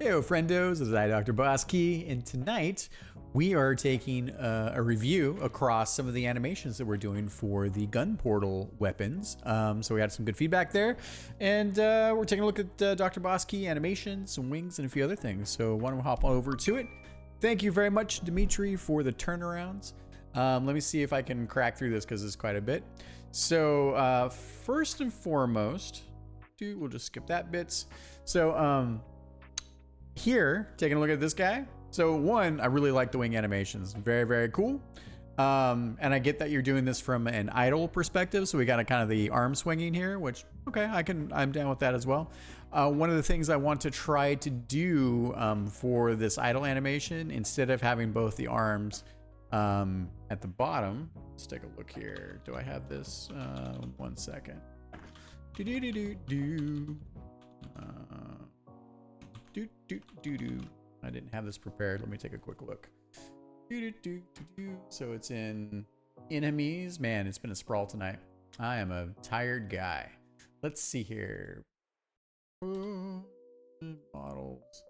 Heyo friendos, this is DrBossKey, and tonight we are taking a review across some of the animations that we're doing for the gun portal weapons. So we had some good feedback there, and we're taking a look at DrBossKey animations, some wings, and a few other things. So why don't we hop over to it. Thank you very much, Dimitri, for the turnarounds. Let me see if I can crack through this because it's quite a bit. So first and foremost, we'll just skip that bits. So here, taking a look at this guy. So one, I really like the wing animations. Very, very cool. And I get that you're doing this from an idle perspective. So we got a kind of the arm swinging here, which, okay, I'm down with that as well. One of the things I want to try to do for this idle animation, instead of having both the arms at the bottom, let's take a look here. Do I have this? 1 second. I didn't have this prepared. Let me take a quick look. So it's in enemies. Man, it's been a sprawl tonight. I am a tired guy. Let's see here. Models,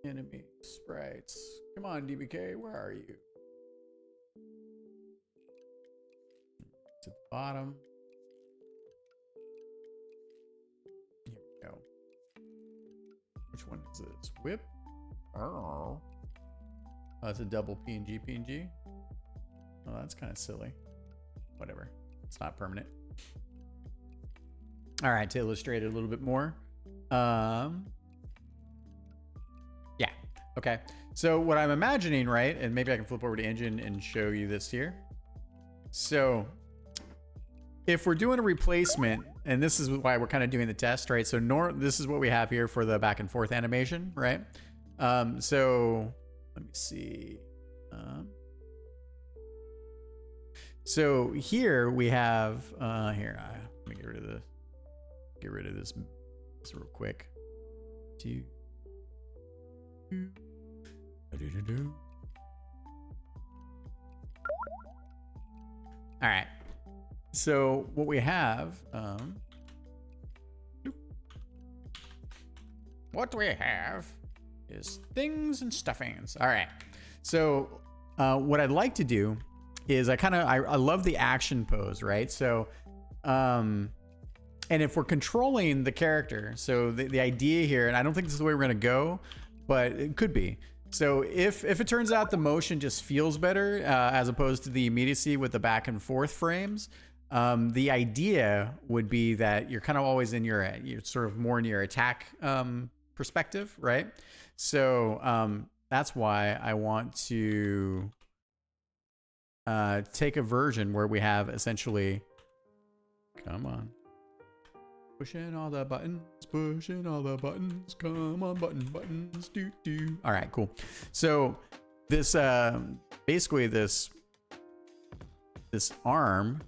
enemy sprites. Come on, DBK, where are you? To the bottom. Here we go. Which one is this? WIP? Oh, it's a double PNG. Oh, that's kind of silly. Whatever. It's not permanent. All right, to illustrate it a little bit more. Yeah. Okay. So what I'm imagining, right? And maybe I can flip over to engine and show you this here. So if we're doing a replacement, and this is why we're kind of doing the test, right? So this is what we have here for the back and forth animation, right? So let me see. So here we have, let me get rid of this real quick. All right. So what we have, is things and stuffings. All right. So what I'd like to do is I love the action pose, right? So, and if we're controlling the character, so the idea here, and I don't think this is the way we're gonna go, but it could be. So if it turns out the motion just feels better as opposed to the immediacy with the back and forth frames, the idea would be that you're kind of always in you're sort of more in your attack perspective, right? So that's why I want to take a version where we have essentially, come on, pushing all the buttons, come on, buttons, do. All right, cool. So this basically this arm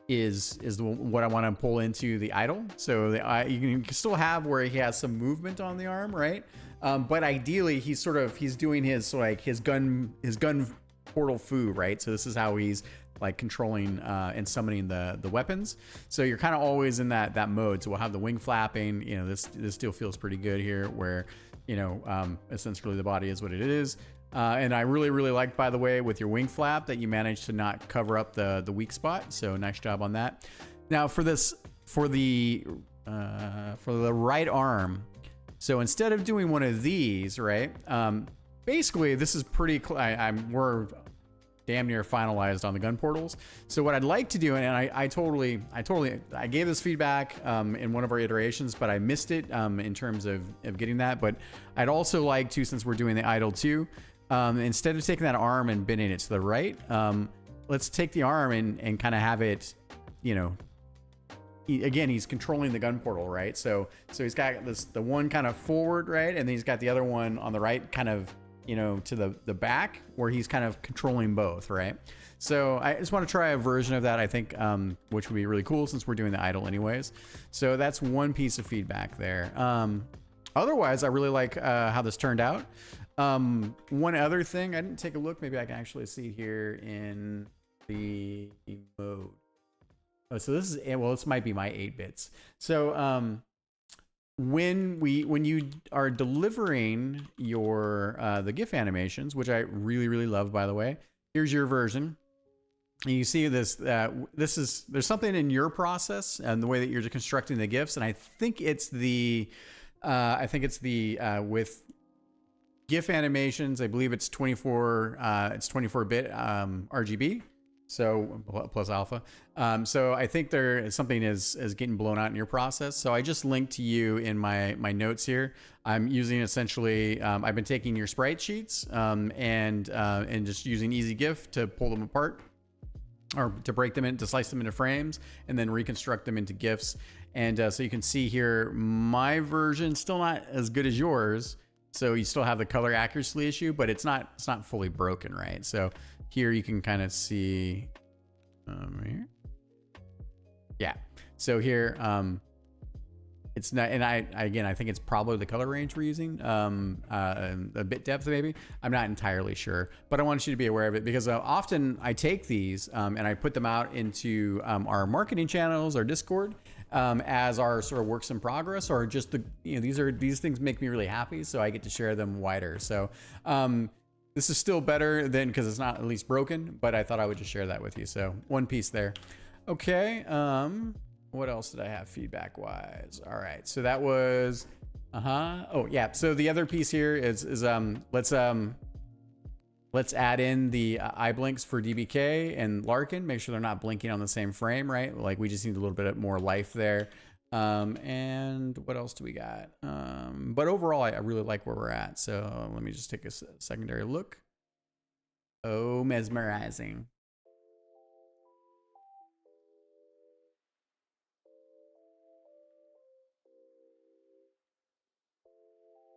is what I want to pull into the idle. So you can still have where he has some movement on the arm, right? But ideally he's doing his gun portal foo, right? So this is how he's like controlling and summoning the weapons. So you're kind of always in that mode. So we'll have the wing flapping. You know, this still feels pretty good here, where essentially the body is what it is. And I really like, by the way, with your wing flap that you managed to not cover up the weak spot. So nice job on that. Now for the right arm. So instead of doing one of these, right? Basically this is pretty. We're damn near finalized on the gun portals. So what I'd like to do, and I gave this feedback in one of our iterations, but I missed it in terms of getting that. But I'd also like to, since we're doing the idle too, instead of taking that arm and bending it to the right, let's take the arm and kind of have it, again, he's controlling the gun portal, right? So he's got the one kind of forward, right? And then he's got the other one on the right, kind of, to the back, where he's kind of controlling both, right? So I just want to try a version of that, I think, which would be really cool since we're doing the idle anyways. So that's one piece of feedback there. Otherwise, I really like how this turned out. One other thing, I didn't take a look. Maybe I can actually see here in the mode. Oh, so this is, well, this might be my 8 bits. So when you are delivering your the GIF animations, which I really love, by the way, here's your version. And you see this there's something in your process and the way that you're constructing the GIFs, and I think it's the with GIF animations, I believe it's 24 bit RGB, so plus alpha. So I think there something is getting blown out in your process. So I just linked to you in my notes here. I'm using essentially I've been taking your sprite sheets and just using easy GIF to pull them apart, or to break them to slice them into frames and then reconstruct them into GIFs. And so you can see here, my version still not as good as yours. So you still have the color accuracy issue, but it's not fully broken, right? So here you can kind of see here. Yeah. So here, it's not, and I think it's probably the color range we're using, a bit depth maybe. I'm not entirely sure, but I want you to be aware of it, because often I take these and I put them out into our marketing channels, our Discord, as our sort of works in progress, or just these things make me really happy, so I get to share them wider. So this is still better than, because it's not at least broken, but I thought I would just share that with you. So one piece there. Okay. What else did I have feedback wise? All right. So that was, oh yeah. So the other piece here is let's add in the eye blinks for DBK and Larkin. Make sure they're not blinking on the same frame, right? Like, we just need a little bit more life there. And what else do we got? But overall, I really like where we're at. So let me just take a secondary look. Oh, mesmerizing.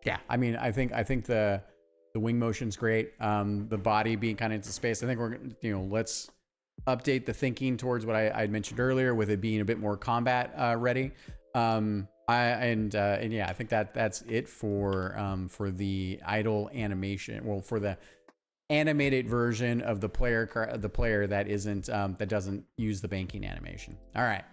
Yeah, I mean, I think the wing motion's great. The body being kind of into space. I think we're, let's update the thinking towards what I mentioned earlier, with it being a bit more combat ready. And yeah, I think that's it for the idle animation. Well, for the animated version of the player that isn't that doesn't use the banking animation. All right.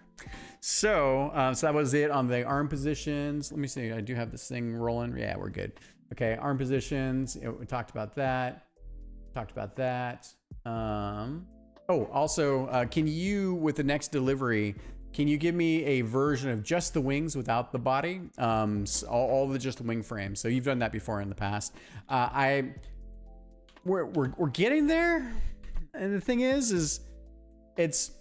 So that was it on the arm positions. Let me see. I do have this thing rolling. Yeah, we're good. Okay, arm positions. We talked about that. Oh, also, can you, with the next delivery, can you give me a version of just the wings without the body? All the just the wing frames. So you've done that before in the past. We're getting there. And the thing is it's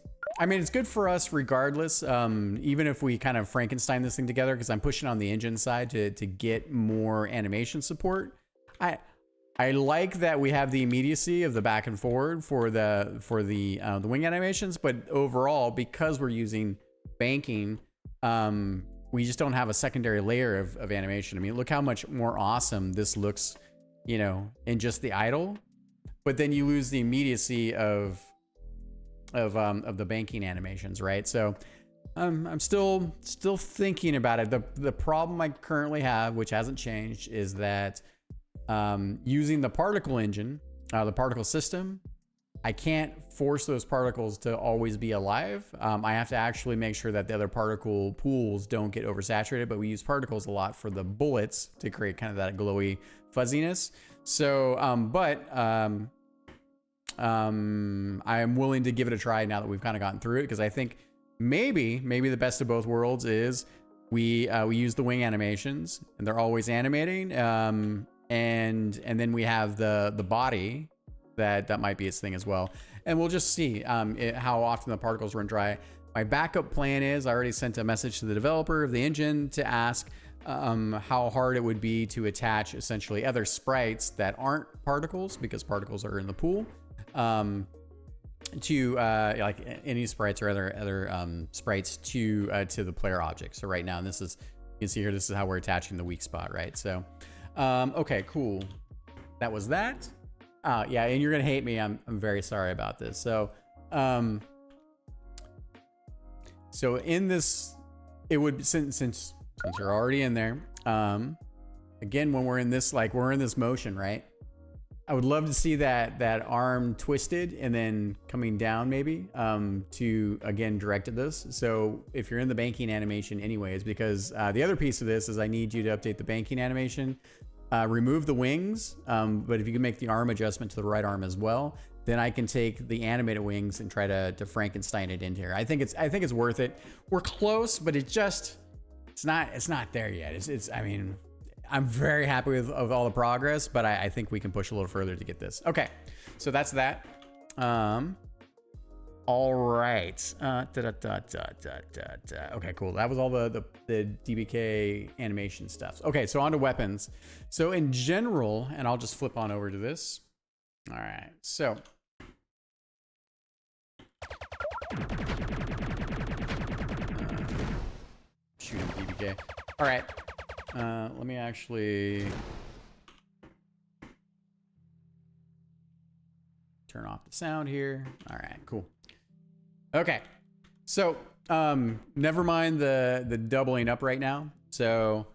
good for us regardless, even if we kind of Frankenstein this thing together, because I'm pushing on the engine side to get more animation support. I like that we have the immediacy of the back and forward for the wing animations, but overall, because we're using banking, we just don't have a secondary layer of animation. I mean, look how much more awesome this looks, in just the idle, but then you lose the immediacy of the banking animations, right? So I'm still thinking about it. The problem I currently have, which hasn't changed, is that using the particle engine, the particle system, I can't force those particles to always be alive. I have to actually make sure that the other particle pools don't get oversaturated, but we use particles a lot for the bullets to create kind of that glowy fuzziness. So, I'm willing to give it a try now that we've kind of gotten through it, because I think maybe the best of both worlds is we use the wing animations and they're always animating, and then we have the body that might be its thing as well, and we'll just see how often the particles run dry. My backup plan is I already sent a message to the developer of the engine to ask how hard it would be to attach essentially other sprites that aren't particles, because particles are in the pool, to like any sprites or other sprites to the player object. So right now, and this is, you can see here, this is how we're attaching the weak spot, right? So okay, cool. That was that. Yeah, and you're gonna hate me. I'm very sorry about this. So so in this, it would, since you're already in there, again, when we're in this, we're in this motion, right? I would love to see that arm twisted and then coming down maybe to again direct at this. So if you're in the banking animation anyways, because the other piece of this is I need you to update the banking animation, remove the wings, but if you can make the arm adjustment to the right arm as well, then I can take the animated wings and try to Frankenstein it into here. I think it's worth it. We're close, but it's not there yet. I mean, I'm very happy with all the progress, but I think we can push a little further to get this. Okay, so that's that. All right. Okay, cool. That was all the DBK animation stuff. Okay, so on to weapons. So in general, and I'll just flip on over to this. All right, so. Shooting DBK. All right. Let me actually turn off the sound here. All right, cool. Okay, so never mind the doubling up right now. So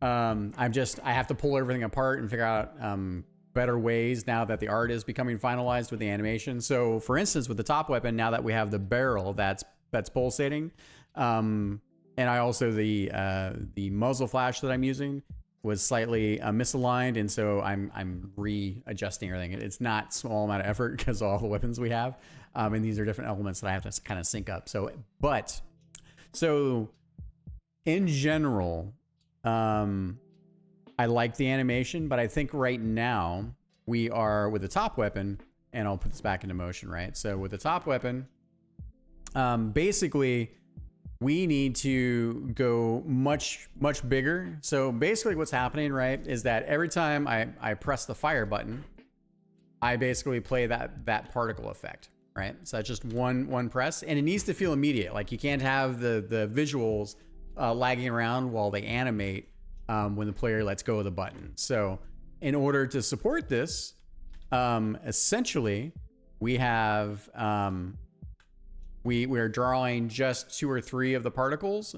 I have to pull everything apart and figure out better ways now that the art is becoming finalized with the animation. So for instance, with the top weapon, now that we have the barrel that's pulsating, and I also the muzzle flash that I'm using was slightly misaligned, and so I'm readjusting everything. It's not small amount of effort because of all the weapons we have, and these are different elements that I have to kind of sync up. So in general, I like the animation, but I think right now we are with the top weapon, and I'll put this back into motion, right? So with the top weapon, basically, we need to go much bigger. So basically what's happening, right, is that every time I press the fire button, I basically play that particle effect, right? So that's just one press, and it needs to feel immediate. Like you can't have the visuals lagging around while they animate when the player lets go of the button. So in order to support this, essentially we have we're drawing just 2 or 3 of the particles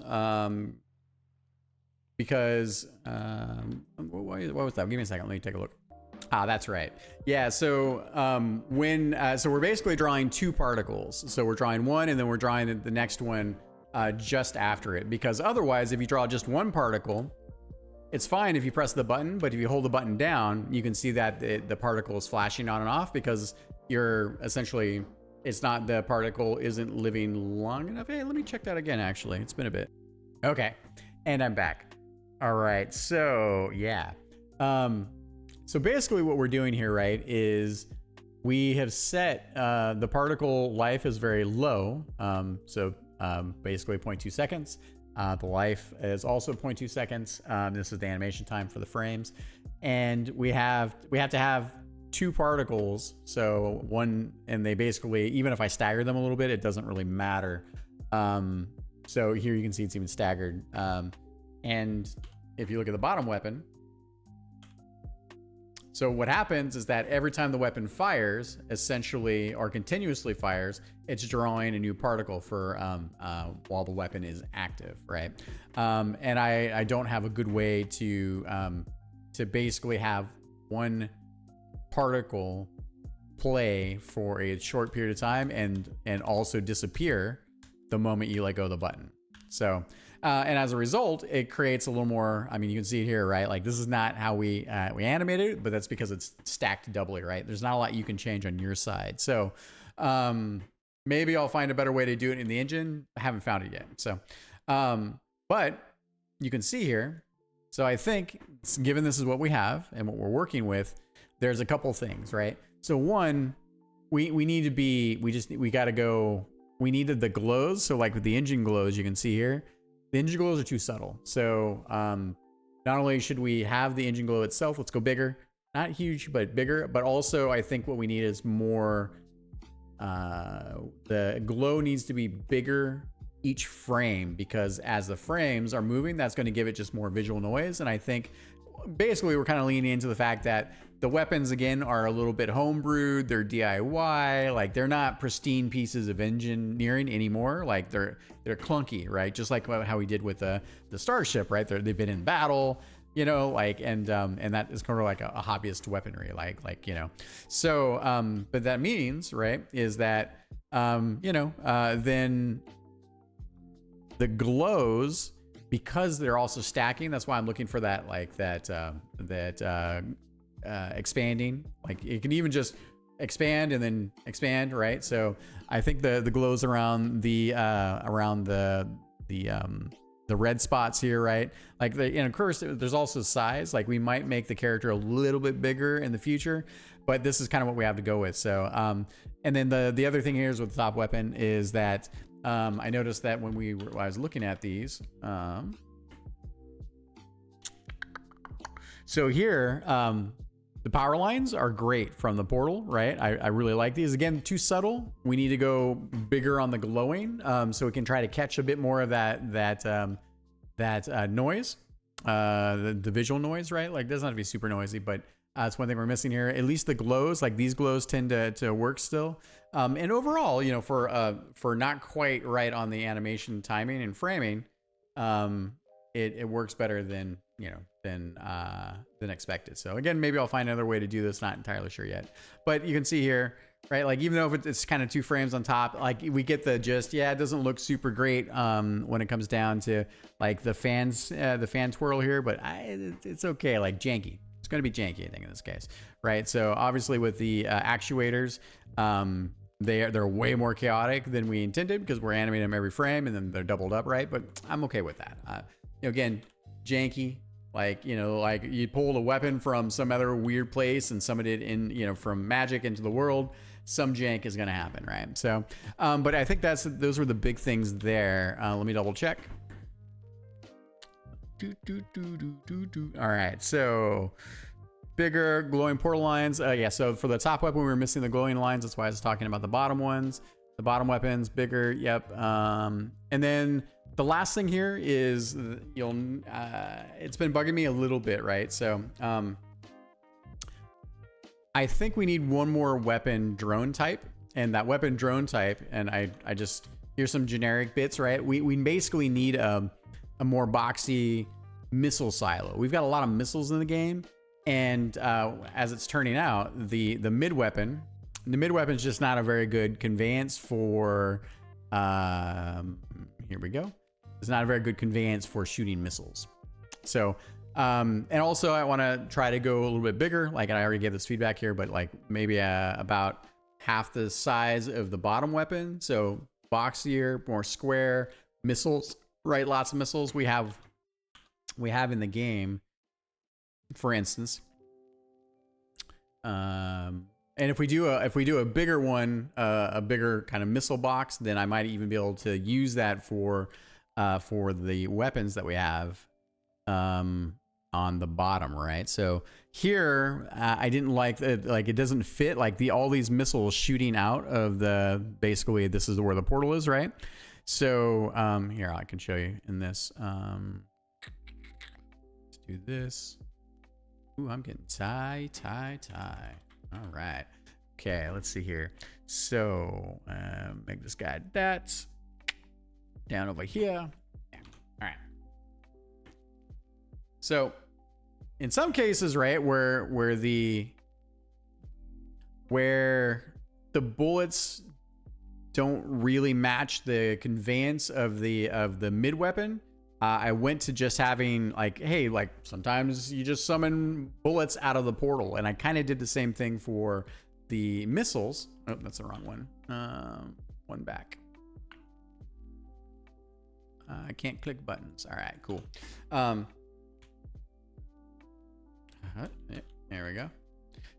because what was that? Give me a second. Let me take a look. Ah, that's right. Yeah. So so we're basically drawing 2 particles. So we're drawing one, and then we're drawing the next one just after it. Because otherwise, if you draw just 1 particle, it's fine if you press the button, but if you hold the button down, you can see that the particle is flashing on and off because you're essentially. It's not, the particle isn't living long enough. Hey, let me check that again, actually. It's been a bit. Okay, and I'm back. All right, so yeah. So basically what we're doing here, right, is we have set the particle life is very low. Basically 0.2 seconds. The life is also 0.2 seconds. This is the animation time for the frames. And we have to have 2 particles, so one, and they basically, even if I stagger them a little bit, it doesn't really matter. So here you can see it's even staggered. And if you look at the bottom weapon, so what happens is that every time the weapon fires, essentially, or continuously fires, it's drawing a new particle for while the weapon is active, right? And I don't have a good way to basically have one particle play for a short period of time and also disappear the moment you let go of the button. So and as a result, it creates a little more, I mean, you can see it here, right? Like this is not how we animated it, but that's because it's stacked doubly, right? There's not a lot you can change on your side. So maybe I'll find a better way to do it in the engine. I haven't found it yet. So but you can see here, so I think given this is what we have and what we're working with, there's a couple things, right? So one, we need to be, we got to go, we needed the glows. So like with the engine glows, you can see here, the engine glows are too subtle. So not only should we have the engine glow itself, let's go bigger, not huge, but bigger. But also I think what we need is more, the glow needs to be bigger each frame, because as the frames are moving, that's going to give it just more visual noise. And I think basically we're kind of leaning into the fact that the weapons, again, are a little bit homebrewed. They're DIY. Like they're not pristine pieces of engineering anymore. Like they're clunky, right? Just like how we did with the Starship, right? They've been in battle. you know, like, and that is kind of like a hobbyist weaponry, like, you know, so, but that means, right, is that, you know, then the glows, because they're also stacking, that's why I'm looking for that, like expanding, like it can even just expand and then expand, right? So I think the glows around the red spots here, right? Like and of course there's also size, like we might make the character a little bit bigger in the future, but this is kind of what we have to go with. So and then the other thing here is with the top weapon is that I noticed that when I was looking at these, so here, the power lines are great from the portal, right? I really like these. Again, too subtle. We need to go bigger on the glowing, so we can try to catch a bit more of that noise, the visual noise, right? Like, it doesn't have to be super noisy, but it's one thing we're missing here. At least the glows, like these glows tend to work still. And overall, you know, for not quite right on the animation timing and framing, it works better than, you know, than expected. So again, maybe I'll find another way to do this. Not entirely sure yet, but you can see here, right? Like, even though if it's kind of 2 frames on top, like we get the gist. Yeah, it doesn't look super great when it comes down to like the fan twirl here, but it's okay. Like, janky. It's going to be janky, I think, in this case, right? So obviously with the actuators, they're way more chaotic than we intended because we're animating them every frame and then they're doubled up, right? But I'm okay with that. You know, again, janky. Like, you know, like you pulled a weapon from some other weird place and summoned it in, you know, from magic into the world, some jank is going to happen, right? So, but I think those were the big things there. Let me double check. All right, so bigger glowing portal lines. Yeah, so for the top weapon, we were missing the glowing lines. That's why I was talking about the bottom ones. The bottom weapons, bigger, yep. And then the last thing here is it's been bugging me a little bit, right? So I think we need one more weapon drone type, and that weapon drone type, and I just, here's some generic bits, right? We basically need a more boxy missile silo. We've got a lot of missiles in the game, and as it's turning out, the mid weapon is just not a very good conveyance for here we go. It's not a very good conveyance for shooting missiles. So, and also I want to try to go a little bit bigger. Like, I already gave this feedback here, but like maybe about half the size of the bottom weapon. So boxier, more square missiles, right? Lots of missiles we have in the game, for instance. And if we do a bigger one, a bigger kind of missile box, then I might even be able to use that for the weapons that we have on the bottom, right? So here, I didn't like it doesn't fit, like all these missiles shooting out of basically this is where the portal is, right? So here, I can show you in this. Let's do this. Ooh, I'm getting tie. All right. Okay, let's see here. So make this guy that. Down over here. Yeah. All right. So in some cases, right, where the bullets don't really match the conveyance of the mid weapon, I went to just having like, hey, like sometimes you just summon bullets out of the portal, and I kind of did the same thing for the missiles. Oh, that's the wrong one. One back. I can't click buttons. All right, cool. There we go.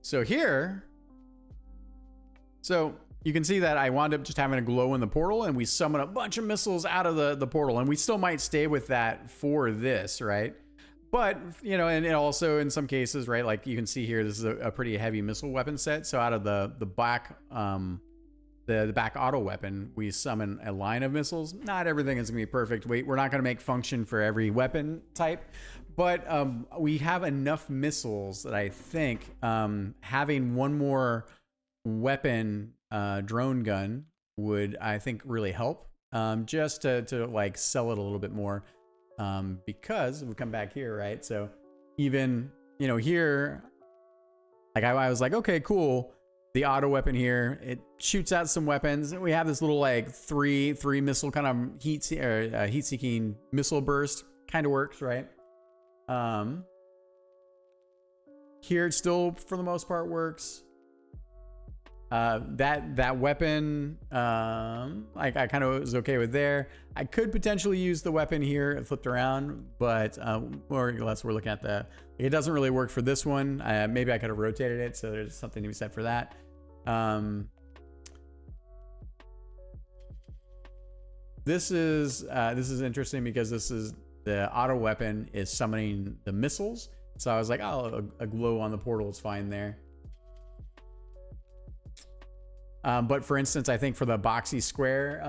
So here, so you can see that I wound up just having a glow in the portal, and we summon a bunch of missiles out of the portal, and we still might stay with that for this, right? But, you know, and also in some cases, right, like you can see here, this is a pretty heavy missile weapon set. So out of the back, the back auto weapon, we summon a line of missiles. Not everything is gonna be perfect. We're not gonna make function for every weapon type, but we have enough missiles that I think having one more weapon drone gun would, I think, really help, just to like sell it a little bit more, because we come back here, right? So even, you know, here, like I was like, okay, cool. The auto weapon here, it shoots out some weapons. We have this little like three missile kind of heat-seeking missile burst. Kind of works, right? Here it still, for the most part, works. That weapon, I kind of was okay with there. I could potentially use the weapon here flipped around, but or unless we're looking at it doesn't really work for this one. Maybe I could have rotated it, so there's something to be said for that. This is interesting because this is the auto weapon is summoning the missiles. So I was like, oh, a glow on the portal is fine there. But for instance, I think for the boxy square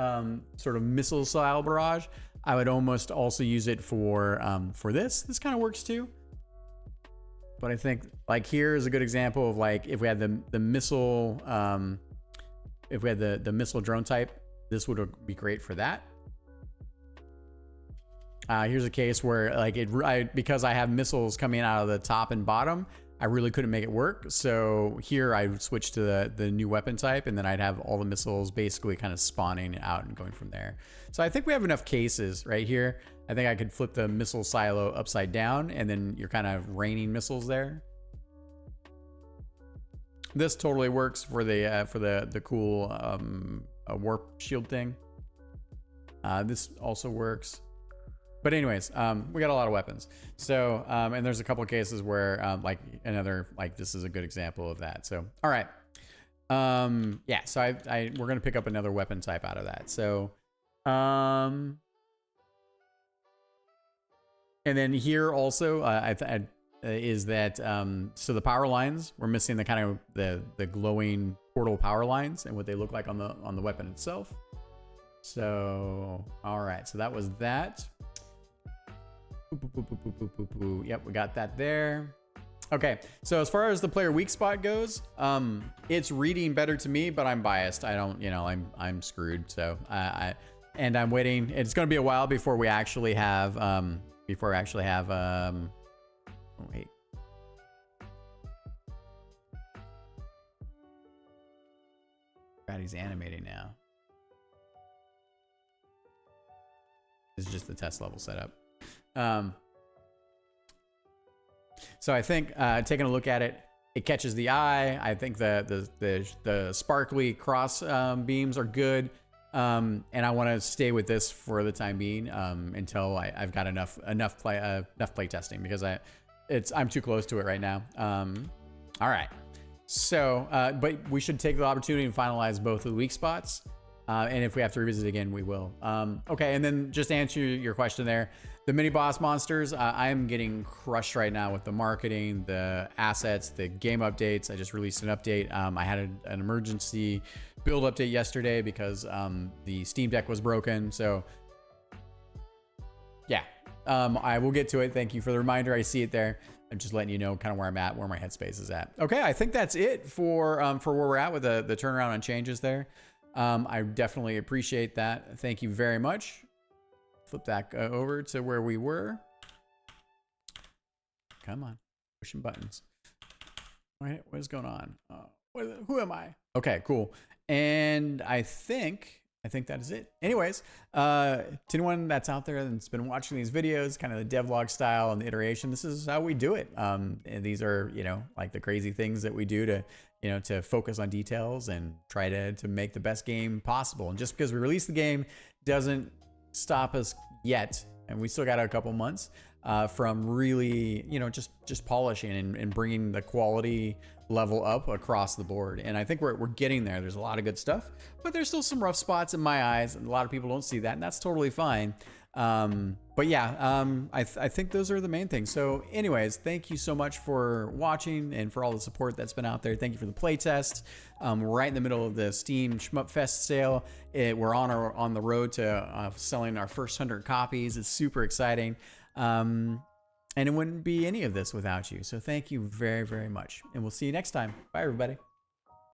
sort of missile style barrage, I would almost also use it for this. This kind of works too. But I think like here is a good example of like if we had the missile, if we had the missile drone type, this would be great for that. Here's a case where like because I have missiles coming out of the top and bottom, I really couldn't make it work. So here I would switch to the new weapon type, and then I'd have all the missiles basically kind of spawning out and going from there. So I think we have enough cases right here. I think I could flip the missile silo upside down, and then you're kind of raining missiles there. This totally works for the cool warp shield thing. This also works. But anyways, we got a lot of weapons. So, and there's a couple of cases where, like this is a good example of that. So, all right. Yeah, so we're going to pick up another weapon type out of that. So, and then here also, is that, so the power lines, we're missing the kind of the glowing portal power lines and what they look like on the weapon itself. So, all right. So that was that. Yep, we got that there. Okay, so as far as the player weak spot goes, it's reading better to me, but I'm biased. I don't, you know, I'm screwed. So and I'm waiting. It's going to be a while before we actually have oh wait. God, he's animating now. This is just the test level setup. So I think taking a look at it, it catches the eye. I think the sparkly cross beams are good, and I want to stay with this for the time being until I've got enough play testing, because I'm too close to it right now. All right, so but we should take the opportunity and finalize both of the weak spots. And if we have to revisit again, we will. Okay, and then just to answer your question there, the mini boss monsters, I am getting crushed right now with the marketing, the assets, the game updates. I just released an update. I had an emergency build update yesterday because the Steam Deck was broken. So yeah, I will get to it. Thank you for the reminder. I see it there. I'm just letting you know kind of where I'm at, where my headspace is at. Okay, I think that's it for where we're at with the turnaround on changes there. I definitely appreciate that. Thank you very much. Flip that over to where we were. Come on, pushing buttons. What is going on? Who am I? Okay, cool. And I think that is it. Anyways, to anyone that's out there that's been watching these videos, kind of the devlog style and the iteration, this is how we do it. And these are, you know, like the crazy things that we do to, you know, to focus on details and try to make the best game possible. And just because we release the game doesn't stop us yet, and we still got a couple months from really, you know, just polishing and bringing the quality level up across the board. And I think we're getting there. There's a lot of good stuff, but there's still some rough spots in my eyes, and a lot of people don't see that, and that's totally fine. But yeah, I think those are the main things. So anyways, thank you so much for watching and for all the support that's been out there. Thank you for the playtest. Right in the middle of the Steam Shmup Fest sale. We're on the road to selling our first 100 copies. It's super exciting. And it wouldn't be any of this without you. So thank you very, very much. And we'll see you next time. Bye, everybody.